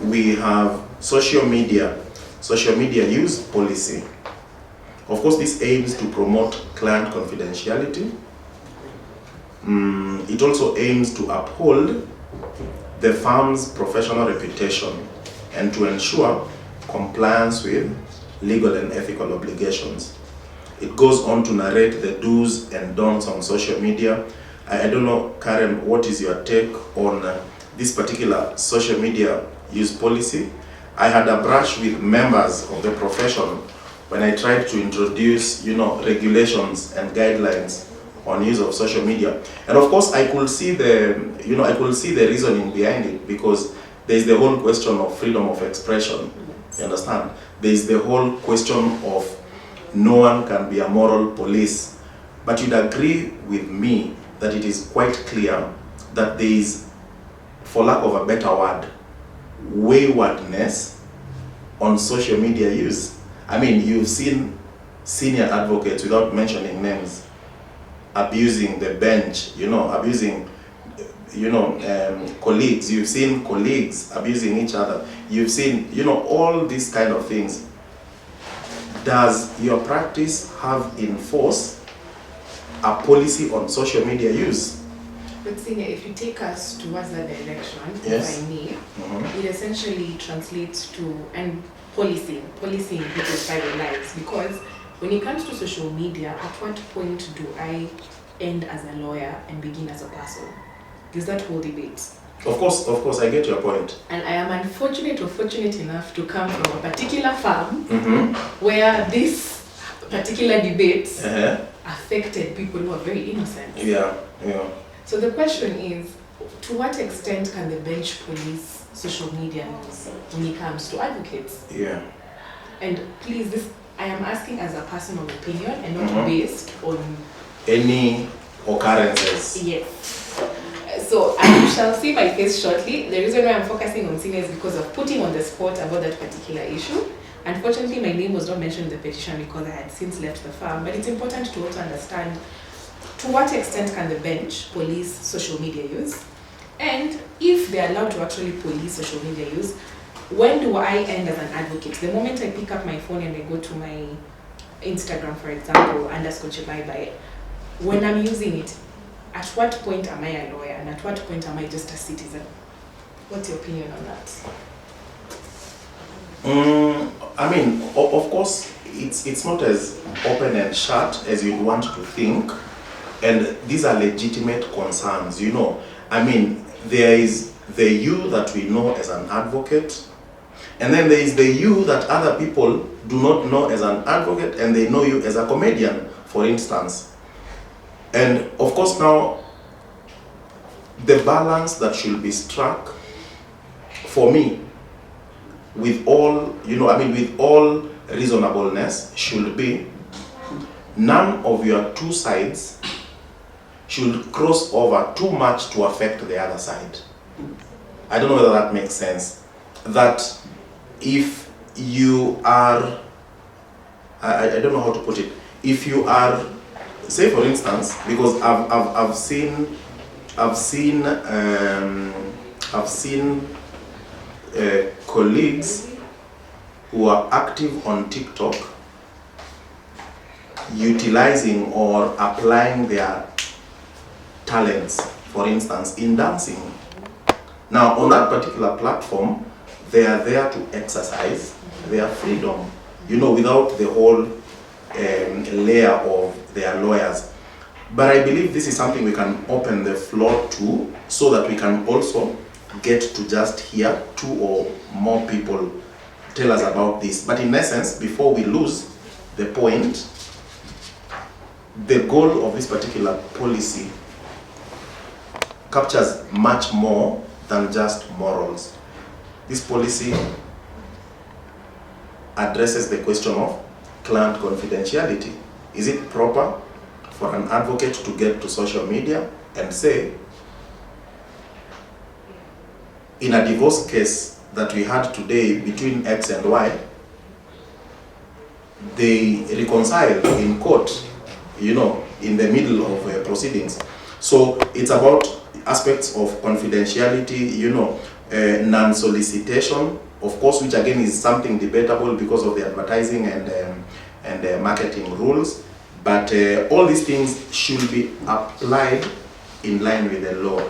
we have social media use policy. Of course, this aims to promote client confidentiality. It also aims to uphold the firm's professional reputation and to ensure compliance with legal and ethical obligations. It goes on to narrate the do's and don'ts on social media. I don't know, Karen, what is your take on this particular social media use policy? I had a brush with members of the profession when I tried to introduce, regulations and guidelines on use of social media. And of course, I could see the reasoning behind it, because there is the whole question of freedom of expression. You understand? There is the whole question of no one can be a moral police. But you'd agree with me that it is quite clear that there is, for lack of a better word, waywardness on social media use. I mean, you've seen senior advocates, without mentioning names, abusing the bench, abusing, colleagues. You've seen colleagues abusing each other. You've seen, all these kind of things. Does your practice have in force a policy on social media use? But Senior, if you take us towards that direction, yes. If I may, it essentially translates to policing people's private lives. Because when it comes to social media, at what point do I end as a lawyer and begin as a person? There's that whole debate. Of course, I get your point. And I am unfortunate or fortunate enough to come from a particular firm where this particular debate affected people who are very innocent. Yeah. So the question is, to what extent can the bench police social media use when it comes to advocates? Yeah. And please, I am asking as a personal opinion and not based on any occurrences. Yes. So I shall see my face shortly. The reason why I'm focusing on Senior is because of putting on the spot about that particular issue. Unfortunately, my name was not mentioned in the petition because I had since left the firm. But it's important to also understand to what extent can the bench police social media use, and if they're allowed to actually police social media use, when do I end as an advocate? The moment I pick up my phone and I go to my Instagram, for example, _Chibai, when I'm using it, at what point am I a lawyer and at what point am I just a citizen? What's your opinion on that? I mean, of course, it's not as open and shut as you'd want to think, and these are legitimate concerns. I mean, there is the you that we know as an advocate, and then there is the you that other people do not know as an advocate, and they know you as a comedian, for instance. And of course, now the balance that should be struck for me, with all with all reasonableness, should be none of your two sides should cross over too much to affect the other side. I don't know whether that makes sense. That if you are, I don't know how to put it. If you are, say for instance, because I've seen colleagues who are active on TikTok utilizing or applying their talents, for instance, in dancing. Now, on that particular platform, they are there to exercise their freedom, without the whole layer of their lawyers. But I believe this is something we can open the floor to, so that we can also get to just hear two or more people tell us about this. But in essence, before we lose the point, the goal of this particular policy captures much more than just morals. This policy addresses the question of client confidentiality. Is it proper for an advocate to get to social media and say, in a divorce case that we had today between X and Y, they reconciled in court, in the middle of proceedings. So it's about aspects of confidentiality, non-solicitation, of course, which again is something debatable because of the advertising and marketing rules. But all these things should be applied in line with the law.